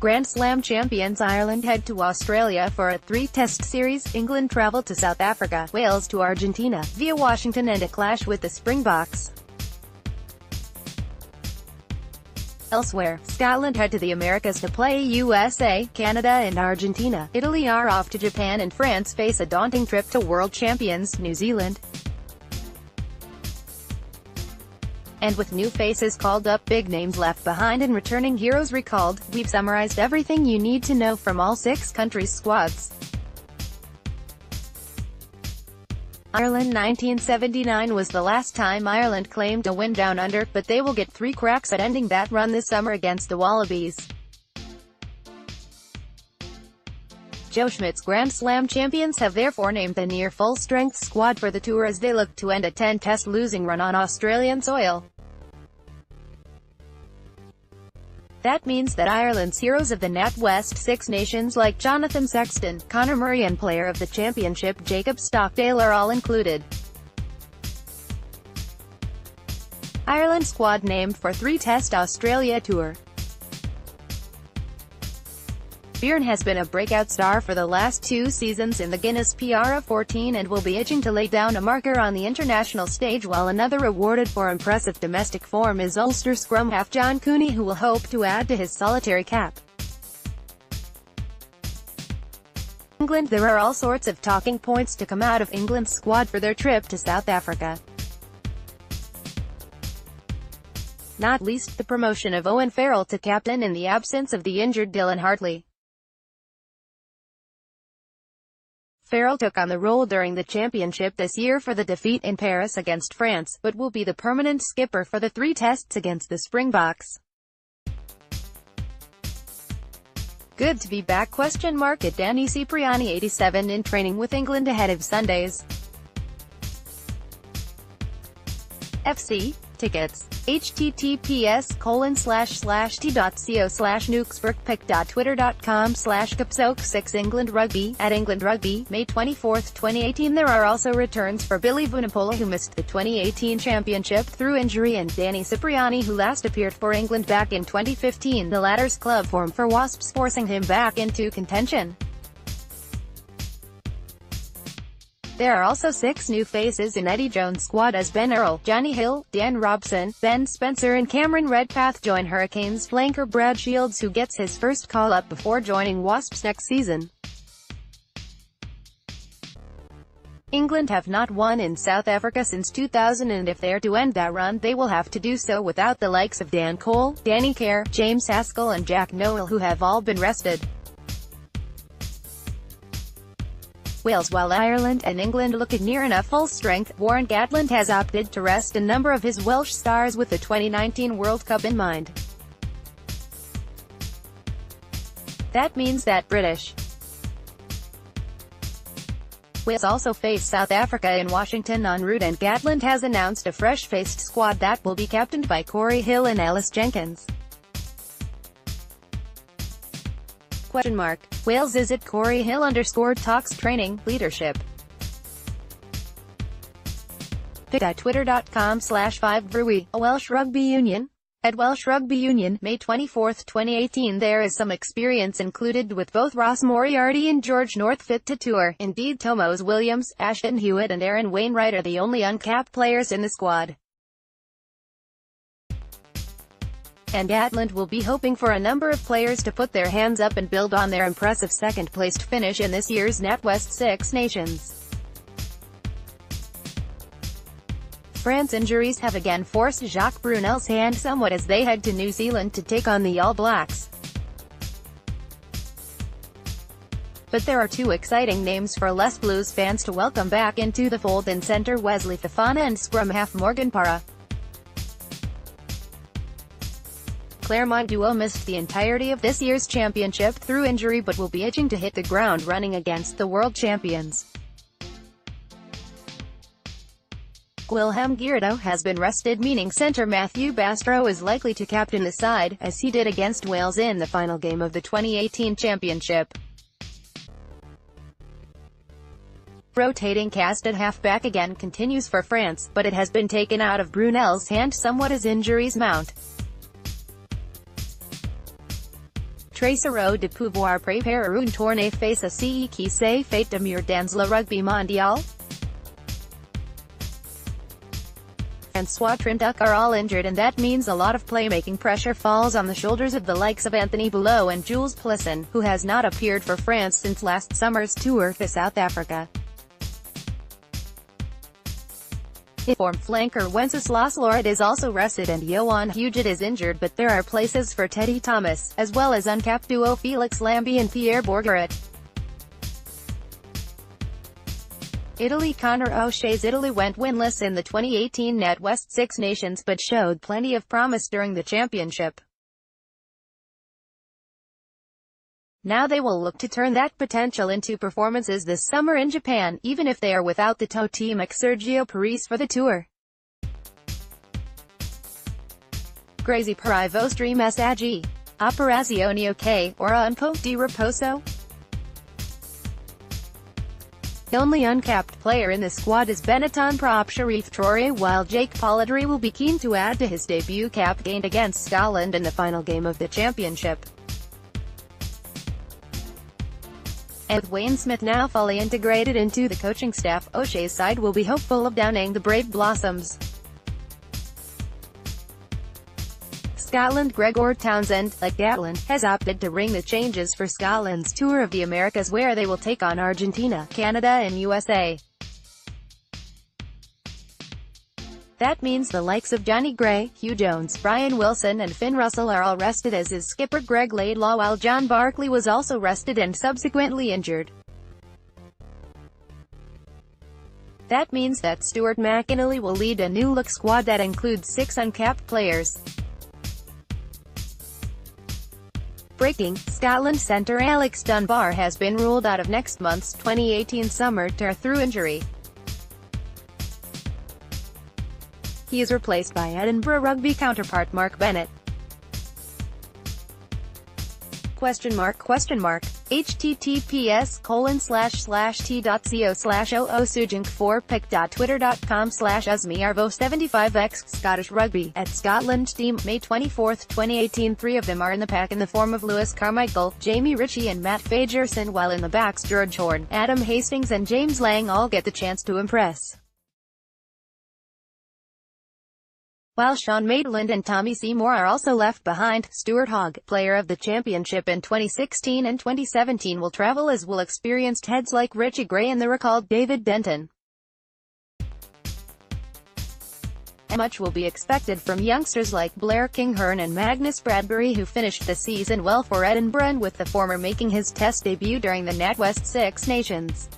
Grand Slam champions Ireland head to Australia for a three-test series. England travel to South Africa, Wales to Argentina, via Washington, and a clash with the Springboks. Elsewhere, Scotland head to the Americas to play USA, Canada and Argentina. Italy are off to Japan, and France face a daunting trip to world champions, New Zealand. And with new faces called up, big names left behind and returning heroes recalled, we've summarized everything you need to know from all 6 countries' squads. Ireland 1979 was the last time Ireland claimed a win down under, but they will get 3 cracks at ending that run this summer against the Wallabies. Joe Schmidt's Grand Slam champions have therefore named the near full-strength squad for the tour as they look to end a 10-test losing run on Australian soil. That means that Ireland's heroes of the NatWest Six Nations like Jonathan Sexton, Conor Murray and player of the championship Jacob Stockdale are all included. Ireland squad named for 3-test Australia tour. Byrne has been a breakout star for the last 2 seasons in the Guinness PR of 14 and will be itching to lay down a marker on the international stage, while another rewarded for impressive domestic form is Ulster scrum half John Cooney, who will hope to add to his solitary cap. England. There are all sorts of talking points to come out of England's squad for their trip to South Africa. Not least the promotion of Owen Farrell to captain in the absence of the injured Dylan Hartley. Farrell took on the role during the championship this year for the defeat in Paris against France, but will be the permanent skipper for the 3 tests against the Springboks. Good to be back? At Danny Cipriani 87 in training with England ahead of Sunday's FC tickets. https://t.co/nukesburgpick.twitter.com/capsoak6 England Rugby, at England Rugby, May 24, 2018. There are also returns for Billy Vunipola, who missed the 2018 championship through injury, and Danny Cipriani, who last appeared for England back in 2015, the latter's club form for Wasps forcing him back into contention. There are also 6 new faces in Eddie Jones' squad as Ben Earl, Johnny Hill, Dan Robson, Ben Spencer and Cameron Redpath join Hurricanes flanker Brad Shields, who gets his first call-up before joining Wasps next season. England have not won in South Africa since 2000, and if they're to end that run, they will have to do so without the likes of Dan Cole, Danny Kerr, James Haskell and Jack Noel, who have all been rested. Wales. While Ireland and England look near enough full strength, Warren Gatland has opted to rest a number of his Welsh stars with the 2019 World Cup in mind. That means that British Wales also face South Africa in Washington en route, and Gatland has announced a fresh-faced squad that will be captained by Corey Hill and Ellis Jenkins. Wales is at Corey Hill _talks training, leadership. Pick.twitter.com/5Brewy, a Welsh Rugby Union. At Welsh Rugby Union, May 24, 2018. There is some experience included, with both Ross Moriarty and George North fit to tour. Indeed, Tomos Williams, Ashton Hewitt and Aaron Wainwright are the only uncapped players in the squad. And Gatland will be hoping for a number of players to put their hands up and build on their impressive second-placed finish in this year's NatWest Six Nations. France injuries have again forced Jacques Brunel's hand somewhat as they head to New Zealand to take on the All Blacks. But there are 2 exciting names for Les Blues fans to welcome back into the fold in centre Wesley Fofana and scrum half Morgan Parra. Claremont duo missed the entirety of this year's championship through injury, but will be itching to hit the ground running against the world champions. Guilherme Guirado has been rested, meaning centre Matthew Bastro is likely to captain the side, as he did against Wales in the final game of the 2018 championship. Rotating cast at halfback again continues for France, but it has been taken out of Brunel's hand somewhat as injuries mount. Tracero de pouvoir préparer une tournée face à ce qui s'est fait de mieux dans le rugby mondial. François Trinduc are all injured, and that means a lot of playmaking pressure falls on the shoulders of the likes of Anthony Belleau and Jules Plisson, who has not appeared for France since last summer's tour to South Africa. Form flanker Wenceslas Lorette is also rested and Johan Huget is injured, but there are places for Teddy Thomas, as well as uncapped duo Felix Lambie and Pierre Bourgaret. Italy. Conor O'Shea's Italy went winless in the 2018 NatWest Six Nations but showed plenty of promise during the championship. Now they will look to turn that potential into performances this summer in Japan, even if they are without the totemic Sergio Paris for the tour. Grazie per I vostri messaggi. Operazione OK, ora un po' di riposo. The only uncapped player in the squad is Benetton prop Sharif Traoré, while Jake Polidori will be keen to add to his debut cap gained against Scotland in the final game of the championship. And with Wayne Smith now fully integrated into the coaching staff, O'Shea's side will be hopeful of downing the Brave Blossoms. Scotland. Gregor Townsend, like Gatland, has opted to ring the changes for Scotland's Tour of the Americas, where they will take on Argentina, Canada and USA. That means the likes of Johnny Gray, Hugh Jones, Brian Wilson and Finn Russell are all rested, as is skipper Greg Laidlaw, while John Barclay was also rested and subsequently injured. That means that Stuart McInally will lead a new-look squad that includes 6 uncapped players. Breaking: Scotland centre Alex Dunbar has been ruled out of next month's 2018 summer tour through injury. He is replaced by Edinburgh Rugby counterpart Mark Bennett. https://t.co/oosujink4pic.twitter.com/usmearvo75x Scottish Rugby at Scotland team, May 24, 2018. 3 of them are in the pack in the form of Lewis Carmichael, Jamie Ritchie and Matt Fagerson, while in the backs George Horne, Adam Hastings and James Lang all get the chance to impress. While Sean Maitland and Tommy Seymour are also left behind, Stuart Hogg, player of the championship in 2016 and 2017, will travel, as will experienced heads like Richie Gray and the recalled David Denton. And much will be expected from youngsters like Blair Kinghorn and Magnus Bradbury, who finished the season well for Edinburgh, with the former making his Test debut during the NatWest Six Nations.